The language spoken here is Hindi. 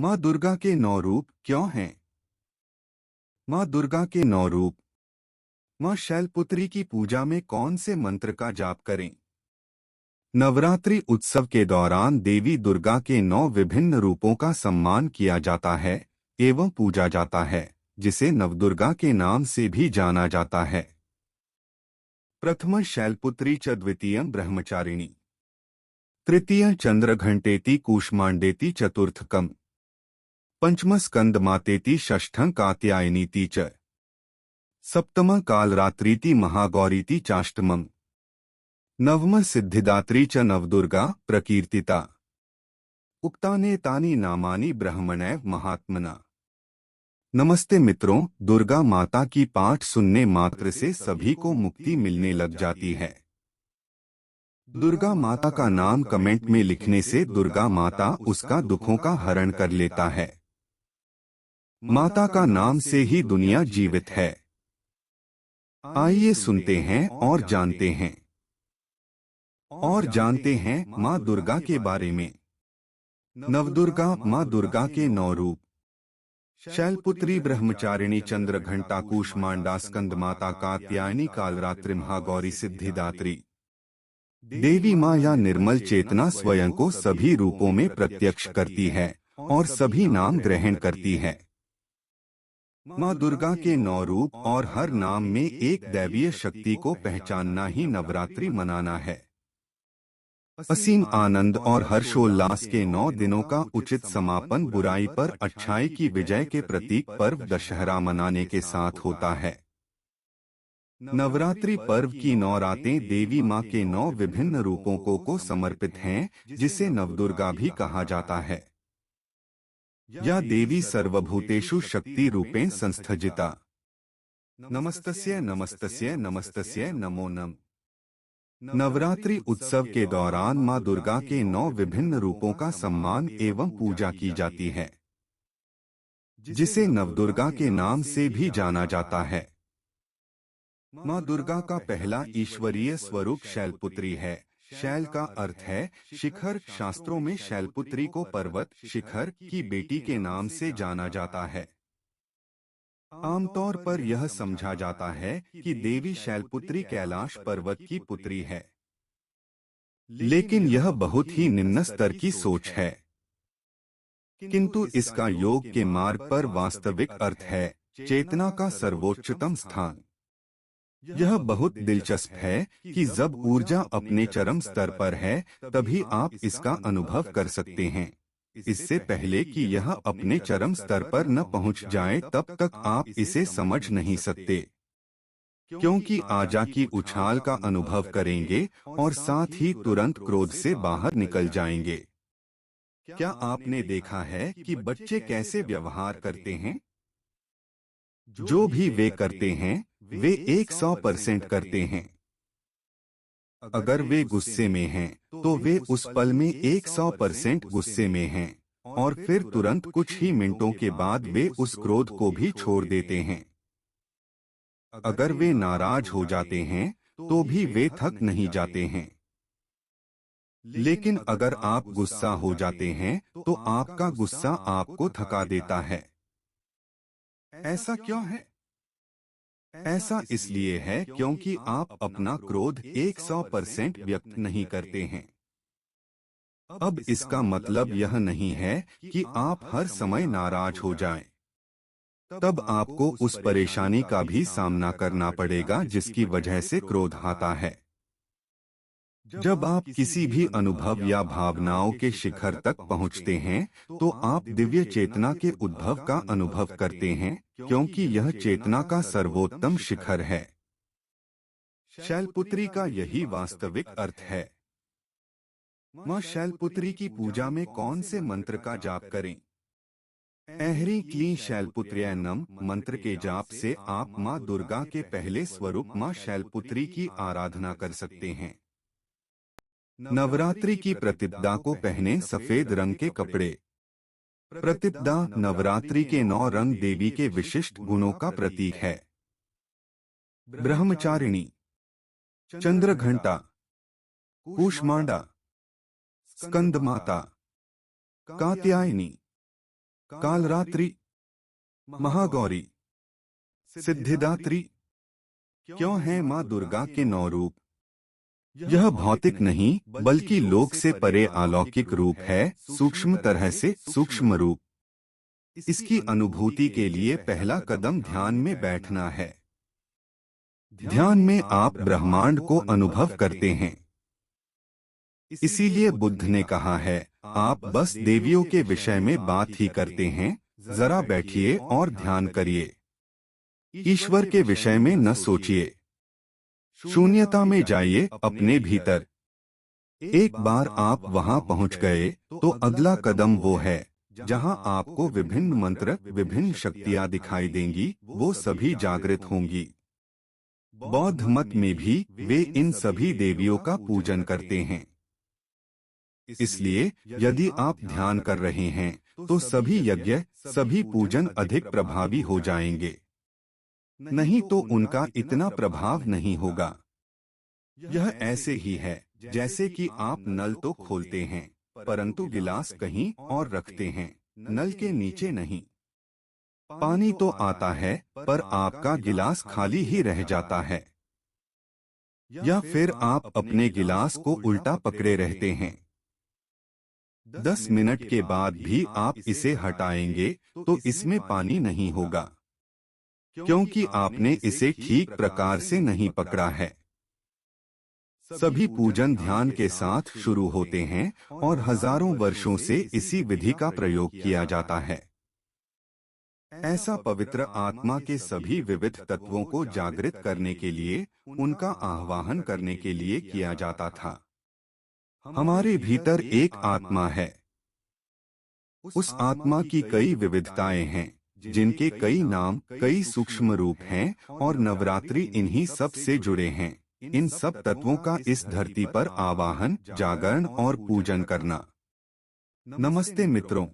माँ दुर्गा के 9 रूप क्यों हैं? माँ दुर्गा के 9 रूप। माँ शैलपुत्री की पूजा में कौन से मंत्र का जाप करें? नवरात्रि उत्सव के दौरान देवी दुर्गा के 9 विभिन्न रूपों का सम्मान किया जाता है एवं पूजा जाता है, जिसे नवदुर्गा के नाम से भी जाना जाता है। प्रथम शैलपुत्री च द्वितीयं ब्रह्मचारिणी, तृतीय चंद्रघंटेति कूष्मांडेति चतुर्थकम, पंचम स्कंदमातेति षष्ठं कात्यायनीति च, सप्तम कालरात्रीति महागौरीति चाष्टमम्, नवम सिद्धिदात्री च नवदुर्गा प्रकीर्तिता। उक्तानेतानि नामानि ब्रह्मणैव महात्मना। नमस्ते मित्रों, दुर्गा माता की पाठ सुनने मात्र से सभी को मुक्ति मिलने लग जाती है। दुर्गा माता का नाम कमेंट में लिखने से दुर्गा माता उसका दुखों का हरण कर लेता है। माता का नाम से ही दुनिया जीवित है। आइए सुनते हैं और जानते हैं माँ दुर्गा के बारे में। नवदुर्गा माँ दुर्गा के 9 रूप। शैलपुत्री, ब्रह्मचारिणी, चंद्रघंटा, कूष्मांडा, स्कंदमाता, कात्यायनी, कालरात्रि, महागौरी, सिद्धिदात्री। देवी माँ या निर्मल चेतना स्वयं को सभी रूपों में प्रत्यक्ष करती है और सभी नाम ग्रहण करती है। माँ दुर्गा के 9 रूप और हर नाम में एक दैवीय शक्ति को पहचानना ही नवरात्रि मनाना है। असीम आनंद और हर्षोल्लास के 9 दिनों का उचित समापन बुराई पर अच्छाई की विजय के प्रतीक पर्व दशहरा मनाने के साथ होता है। नवरात्रि पर्व की 9 रातें देवी माँ के 9 विभिन्न रूपों को समर्पित हैं, जिसे नवदुर्गा भी कहा जाता है। या देवी सर्वभूतेषु शक्ति रूपेण संस्थजिता। नमस्तस्य नमस्तस्य नमस्तस्य नमो नम। नवरात्रि उत्सव के दौरान माँ दुर्गा के 9 विभिन्न रूपों का सम्मान एवं पूजा की जाती है, जिसे नवदुर्गा के नाम से भी जाना जाता है। माँ दुर्गा का पहला ईश्वरीय स्वरूप शैलपुत्री है। शैल का अर्थ है शिखर। शास्त्रों में शैलपुत्री को पर्वत शिखर की बेटी के नाम से जाना जाता है। आमतौर पर यह समझा जाता है कि देवी शैलपुत्री कैलाश पर्वत की पुत्री है, लेकिन यह बहुत ही निम्न स्तर की सोच है। किंतु इसका योग के मार्ग पर वास्तविक अर्थ है चेतना का सर्वोच्चतम स्थान। यह बहुत दिलचस्प है कि जब ऊर्जा अपने चरम स्तर पर है तभी आप इसका अनुभव कर सकते हैं। इससे पहले कि यह अपने चरम स्तर पर न पहुंच जाए तब तक आप इसे समझ नहीं सकते, क्योंकि आजा की उछाल का अनुभव करेंगे और साथ ही तुरंत क्रोध से बाहर निकल जाएंगे। क्या आपने देखा है कि बच्चे कैसे व्यवहार करते हैं? जो भी वे करते हैं वे 100% करते हैं। अगर वे गुस्से में हैं तो वे उस पल में 100% गुस्से में हैं और फिर तुरंत कुछ ही मिनटों के बाद वे उस क्रोध को भी छोड़ देते हैं। अगर वे नाराज हो जाते हैं तो भी वे थक नहीं जाते हैं। लेकिन अगर आप गुस्सा हो जाते हैं तो आपका गुस्सा आपको थका देता है। ऐसा क्यों है? ऐसा इसलिए है क्योंकि आप अपना क्रोध 100% व्यक्त नहीं करते हैं। अब इसका मतलब यह नहीं है कि आप हर समय नाराज हो जाएं। तब आपको उस परेशानी का भी सामना करना पड़ेगा जिसकी वजह से क्रोध आता है। जब आप किसी भी अनुभव या भावनाओं के शिखर तक पहुंचते हैं तो आप दिव्य चेतना के उद्भव का अनुभव करते हैं, क्योंकि यह चेतना का सर्वोत्तम शिखर है। शैलपुत्री का यही वास्तविक अर्थ है। माँ शैलपुत्री की पूजा में कौन से मंत्र का जाप करें? ऐह्रीं क्लीं शैलपुत्र्यै नमः मंत्र के जाप से आप माँ दुर्गा के पहले स्वरूप माँ शैलपुत्री की आराधना कर सकते हैं। नवरात्रि की प्रतिपदा को पहने सफेद रंग के कपड़े। प्रतिपदा नवरात्रि के 9 रंग देवी के विशिष्ट गुणों का प्रतीक है। ब्रह्मचारिणी, चंद्रघंटा, कूष्मांडा, स्कंदमाता, कात्यायनी। कालरात्रि, महागौरी, सिद्धिदात्री। क्यों है माँ दुर्गा के 9 रूप? यह भौतिक नहीं बल्कि लोक से परे अलौकिक रूप है, सूक्ष्म तरह से सूक्ष्म रूप। इसकी अनुभूति के लिए पहला कदम ध्यान में बैठना है। ध्यान में आप ब्रह्मांड को अनुभव करते हैं। इसीलिए बुद्ध ने कहा है, आप बस देवियों के विषय में बात ही करते हैं, जरा बैठिए और ध्यान करिए। ईश्वर के विषय में न सोचिए। शून्यता में जाइए, अपने भीतर। एक बार आप वहां पहुंच गए तो अगला कदम वो है जहां आपको विभिन्न मंत्र, विभिन्न शक्तियां दिखाई देंगी, वो सभी जागृत होंगी। बौद्ध मत में भी वे इन सभी देवियों का पूजन करते हैं। इसलिए यदि आप ध्यान कर रहे हैं तो सभी यज्ञ, सभी पूजन अधिक प्रभावी हो जाएंगे। नहीं तो उनका इतना प्रभाव नहीं होगा। यह ऐसे ही है जैसे कि आप नल तो खोलते हैं, परंतु गिलास कहीं और रखते हैं, नल के नीचे नहीं। पानी तो आता है पर आपका गिलास खाली ही रह जाता है। या फिर आप अपने गिलास को उल्टा पकड़े रहते हैं। 10 मिनट के बाद भी आप इसे हटाएंगे तो इसमें पानी नहीं होगा, क्योंकि आपने इसे ठीक प्रकार से नहीं पकड़ा है। सभी पूजन ध्यान के साथ शुरू होते हैं और हजारों वर्षों से इसी विधि का प्रयोग किया जाता है। ऐसा पवित्र आत्मा के सभी विविध तत्वों को जागृत करने के लिए, उनका आह्वान करने के लिए किया जाता था। हमारे भीतर एक आत्मा है। उस आत्मा की कई विविधताएं हैं, जिनके कई नाम, कई सूक्ष्म रूप हैं और नवरात्रि इन्हीं सब से जुड़े हैं। इन सब तत्वों का इस धरती पर आवाहन, जागरण और पूजन करना। नमस्ते मित्रों।